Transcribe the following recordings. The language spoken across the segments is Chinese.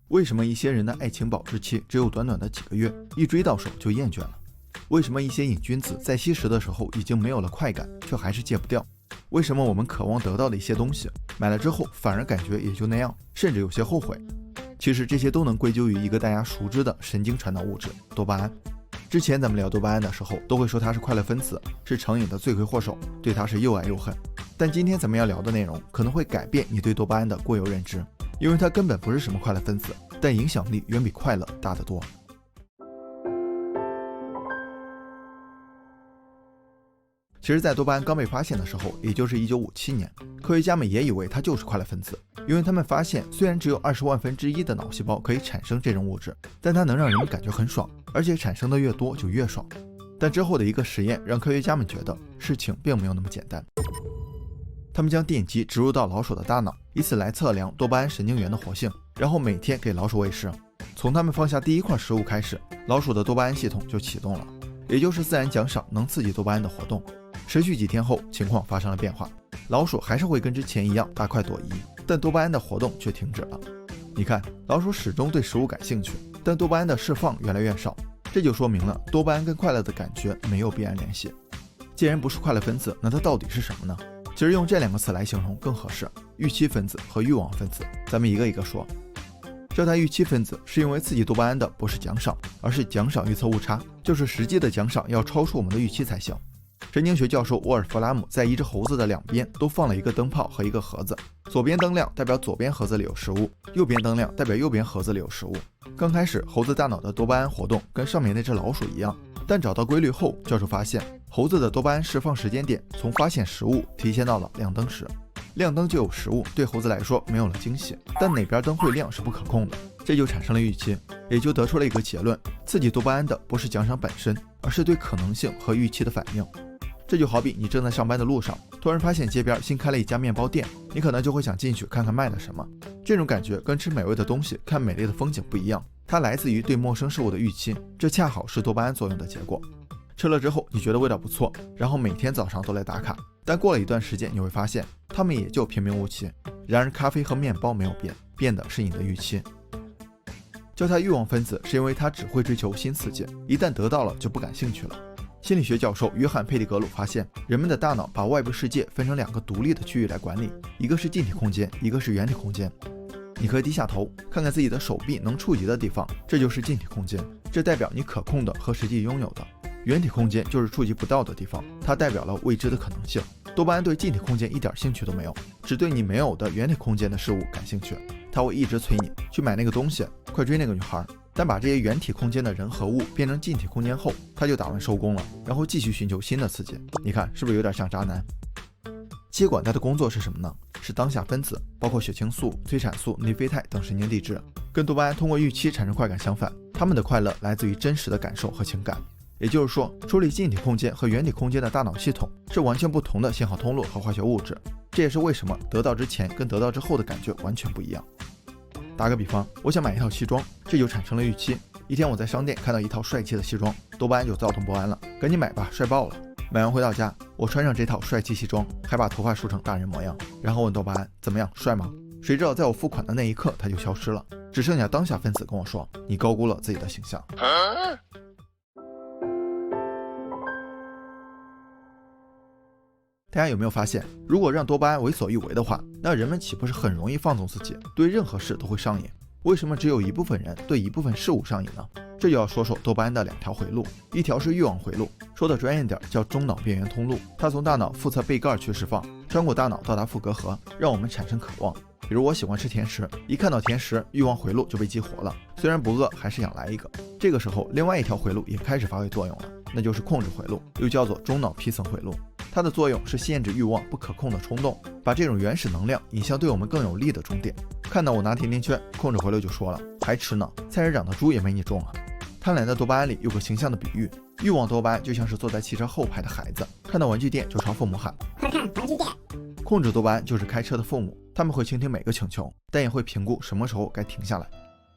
为什么一些人的爱情保质期只有短短的几个月，一追到手就厌倦了？为什么一些瘾君子在吸食的时候已经没有了快感，却还是戒不掉？为什么我们渴望得到的一些东西，买了之后反而感觉也就那样，甚至有些后悔？其实这些都能归咎于一个大家熟知的神经传导物质——多巴胺。之前咱们聊多巴胺的时候，都会说它是快乐分子，是成瘾的罪魁祸首，对它是又爱又恨。但今天咱们要聊的内容可能会改变你对多巴胺的固有认知，因为它根本不是什么快乐分子，但影响力远比快乐大得多。其实在多巴胺刚被发现的时候，也就是1957年，科学家们也以为它就是快乐分子，因为他们发现虽然只有20万分之一的脑细胞可以产生这种物质，但它能让人们感觉很爽，而且产生的越多就越爽。但之后的一个实验让科学家们觉得事情并没有那么简单。他们将电击植入到老鼠的大脑，以此来测量多巴胺神经元的活性，然后每天给老鼠喂食。从他们放下第一块食物开始，老鼠的多巴胺系统就启动了，也就是自然奖赏能刺激多巴胺的活动。持续几天后，情况发生了变化，老鼠还是会跟之前一样大快朵颐，但多巴胺的活动却停止了。你看，老鼠始终对食物感兴趣，但多巴胺的释放越来越少，这就说明了多巴胺跟快乐的感觉没有必然联系。既然不是快乐分子，那它到底是什么呢？其实用这两个词来形容更合适，预期分子和欲望分子。咱们一个一个说。叫它预期分子，是因为刺激多巴胺的不是奖赏，而是奖赏预测误差，就是实际的奖赏要超出我们的预期才行。神经学教授沃尔弗拉姆在一只猴子的两边都放了一个灯泡和一个盒子，左边灯亮代表左边盒子里有食物，右边灯亮代表右边盒子里有食物。刚开始猴子大脑的多巴胺活动跟上面那只老鼠一样，但找到规律后，教授发现猴子的多巴胺释放时间点从发现食物提前到了亮灯时。亮灯就有食物，对猴子来说没有了惊喜，但哪边灯会亮是不可控的，这就产生了预期，也就得出了一个结论：刺激多巴胺的不是奖赏本身，而是对可能性和预期的反应。这就好比你正在上班的路上，突然发现街边新开了一家面包店，你可能就会想进去看看卖了什么。这种感觉跟吃美味的东西、看美丽的风景不一样，它来自于对陌生事物的预期，这恰好是多巴胺作用的结果。吃了之后你觉得味道不错，然后每天早上都来打卡，但过了一段时间你会发现它们也就平平无奇。然而咖啡和面包没有变，变的是你的预期。叫它欲望分子是因为它只会追求新刺激，一旦得到了就不感兴趣了。心理学教授约翰·佩蒂格鲁发现，人们的大脑把外部世界分成两个独立的区域来管理，一个是近体空间，一个是远体空间。你可以低下头看看自己的手臂能触及的地方，这就是近体空间，这代表你可控的和实际拥有的。远体空间就是触及不到的地方，它代表了未知的可能性。多巴胺对近体空间一点兴趣都没有，只对你没有的远体空间的事物感兴趣，它会一直催你去买那个东西，快追那个女孩。但把这些远体空间的人和物变成近体空间后，他就打算收工了，然后继续寻求新的刺激。你看是不是有点像渣男？接管他的工作是什么呢？是当下分子，包括血清素、催产素、内啡肽等神经递质，跟多巴胺通过预期产生快感相反，他们的快乐来自于真实的感受和情感。也就是说，处理近体空间和远体空间的大脑系统是完全不同的信号通路和化学物质，这也是为什么得到之前跟得到之后的感觉完全不一样。打个比方，我想买一套西装，这就产生了预期。一天我在商店看到一套帅气的西装，多巴胺就躁动不安了，赶紧买吧，帅爆了。买完回到家，我穿上这套帅气西装，还把头发梳成大人模样，然后问多巴胺怎么样，帅吗？谁知道在我付款的那一刻，它就消失了，只剩下当下分子跟我说，你高估了自己的形象。大家有没有发现，如果让多巴胺为所欲为的话，那人们岂不是很容易放纵自己，对任何事都会上瘾？为什么只有一部分人对一部分事物上瘾呢？这就要说说多巴胺的两条回路，一条是欲望回路，说的专业点叫中脑边缘通路，它从大脑腹侧背盖区释放，穿过大脑到达腹隔核，让我们产生渴望。比如我喜欢吃甜食，一看到甜食，欲望回路就被激活了，虽然不饿，还是想来一个。这个时候，另外一条回路也开始发挥作用了，那就是控制回路，又叫做中脑皮层回路。它的作用是限制欲望不可控的冲动，把这种原始能量引向对我们更有利的终点。看到我拿甜甜圈，控制回路就说了，还吃呢，菜市场的猪也没你重啊。贪婪的多巴胺里有个形象的比喻，欲望多巴胺就像是坐在汽车后排的孩子，看到玩具店就朝父母喊，快看玩具店。控制多巴胺就是开车的父母，他们会倾听每个请求，但也会评估什么时候该停下来。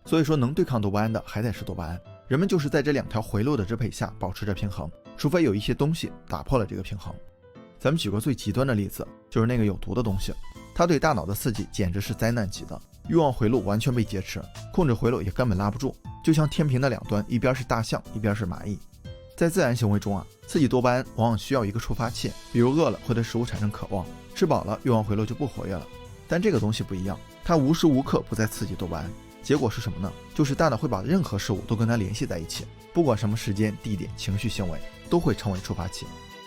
所以说能对抗多巴胺的还得是多巴胺，人们就是在这两条回路的支配下保持着平衡，除非有一些东西打破了这个平衡。咱们举个最极端的例子，就是那个有毒的东西。它对大脑的刺激简直是灾难级的，欲望回路完全被劫持，控制回路也根本拉不住，就像天平的两端，一边是大象，一边是蚂蚁。在自然行为中刺激多巴胺往往需要一个触发器，比如饿了会对食物产生渴望，吃饱了欲望回路就不活跃了。但这个东西不一样，它无时无刻不在刺激多巴胺，结果是什么呢？就是大脑会把任何事物都跟它联系在一起，不管什么时间、地点、情绪、行为，都会成为触发器。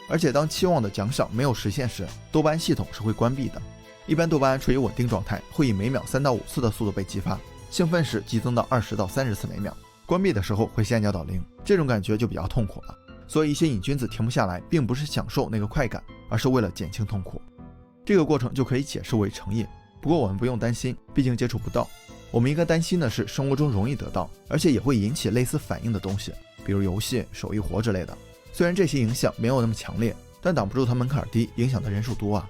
而且当期望的奖赏没有实现时，多巴胺系统是会关闭的。一般多巴胺处于稳定状态，会以每秒3到5次的速度被激发，兴奋时激增到20到30次每秒，关闭的时候会下降到0，这种感觉就比较痛苦了。所以一些瘾君子停不下来，并不是享受那个快感，而是为了减轻痛苦。这个过程就可以解释为成瘾。不过我们不用担心，毕竟接触不到。我们应该担心的是生活中容易得到，而且也会引起类似反应的东西，比如游戏、手艺活之类的。虽然这些影响没有那么强烈，但挡不住它门槛低，影响的人数多啊。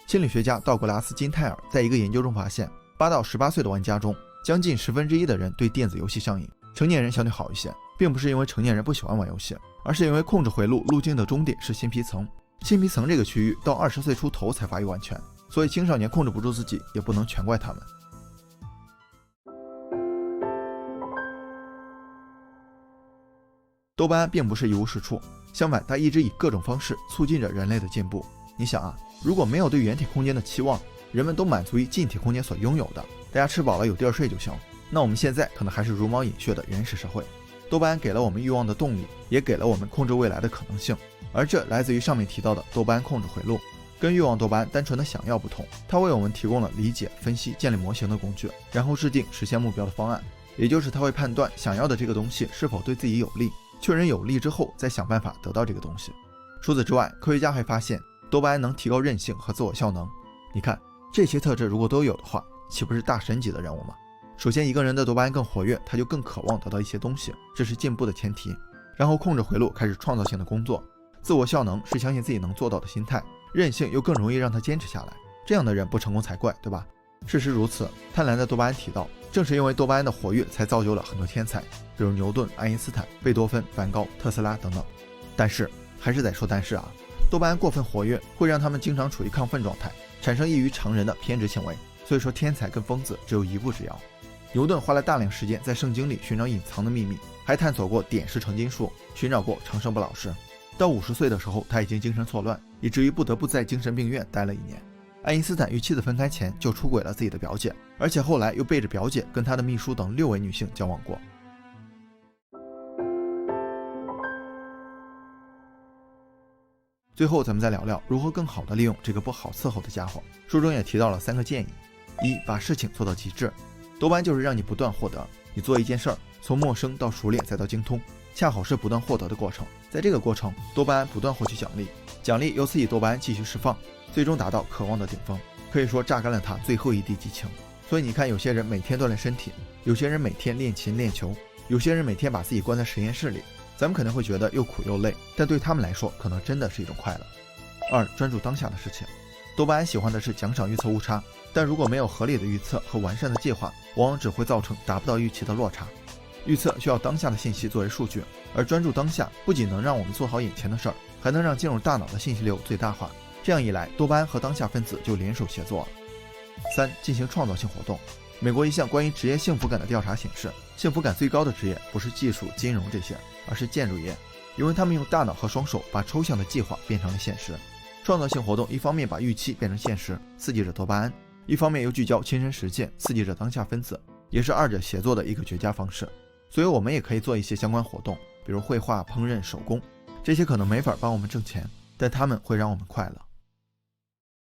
心理学家道格拉斯·金泰尔在一个研究中发现，8到18岁的玩家中，将近1/10的人对电子游戏上瘾。成年人相对好一些，并不是因为成年人不喜欢玩游戏，而是因为控制回路路径的终点是新皮层，新皮层这个区域到20岁出头才发育完全，所以青少年控制不住自己，也不能全怪他们。多巴胺并不是一无是处，相反，它一直以各种方式促进着人类的进步。你想如果没有对原体空间的期望，人们都满足于近体空间所拥有的，大家吃饱了有地儿睡就行，那我们现在可能还是茹毛饮血的原始社会。多巴胺给了我们欲望的动力，也给了我们控制未来的可能性，而这来自于上面提到的多巴胺控制回路。跟欲望多巴胺单纯的想要不同，它为我们提供了理解、分析、建立模型的工具，然后制定实现目标的方案，也就是它会判断想要的这个东西是否对自己有利，确认有利之后再想办法得到这个东西。除此之外，科学家还发现多巴胺能提高韧性和自我效能。你看，这些特质如果都有的话，岂不是大神级的人物吗？首先，一个人的多巴胺更活跃，他就更渴望得到一些东西，这是进步的前提。然后控制回路开始创造性的工作，自我效能是相信自己能做到的心态，韧性又更容易让他坚持下来。这样的人不成功才怪，对吧？事实如此，贪婪的多巴胺提到，正是因为多巴胺的活跃，才造就了很多天才，比如牛顿、爱因斯坦、贝多芬、梵高、特斯拉等等。但是，还是得说但是多巴胺过分活跃会让他们经常处于亢奋状态，产生异于常人的偏执行为。所以说，天才跟疯子只有一步之遥。牛顿花了大量时间在圣经里寻找隐藏的秘密，还探索过点石成金术，寻找过长生不老师。到50岁的时候，他已经精神错乱，以至于不得不在精神病院待了1年。爱因斯坦与妻子分开前就出轨了自己的表姐，而且后来又背着表姐跟他的秘书等6位女性交往过。最后咱们再聊聊如何更好的利用这个不好伺候的家伙。书中也提到了3个建议：一，把事情做到极致。多巴胺就是让你不断获得，你做一件事儿，从陌生到熟练再到精通，恰好是不断获得的过程。在这个过程，多巴胺不断获取奖励，奖励由刺激多巴胺继续释放，最终达到渴望的顶峰，可以说榨干了它最后一滴激情。所以你看，有些人每天锻炼身体，有些人每天练琴练球，有些人每天把自己关在实验室里，咱们可能会觉得又苦又累，但对他们来说可能真的是一种快乐。二，专注当下的事情。多巴胺喜欢的是奖赏预测误差，但如果没有合理的预测和完善的计划，往往只会造成达不到预期的落差。预测需要当下的信息作为数据，而专注当下不仅能让我们做好眼前的事儿，还能让进入大脑的信息流最大化。这样一来，多巴胺和当下分子就联手协作了。三，进行创造性活动。美国一项关于职业幸福感的调查显示，幸福感最高的职业不是技术、金融这些，而是建筑业，因为他们用大脑和双手把抽象的计划变成了现实。创造性活动一方面把预期变成现实，刺激着多巴胺，一方面又聚焦亲身实践，刺激着当下分子，也是二者协作的一个绝佳方式。所以我们也可以做一些相关活动，比如绘画、烹饪、手工，这些可能没法帮我们挣钱，但他们会让我们快乐。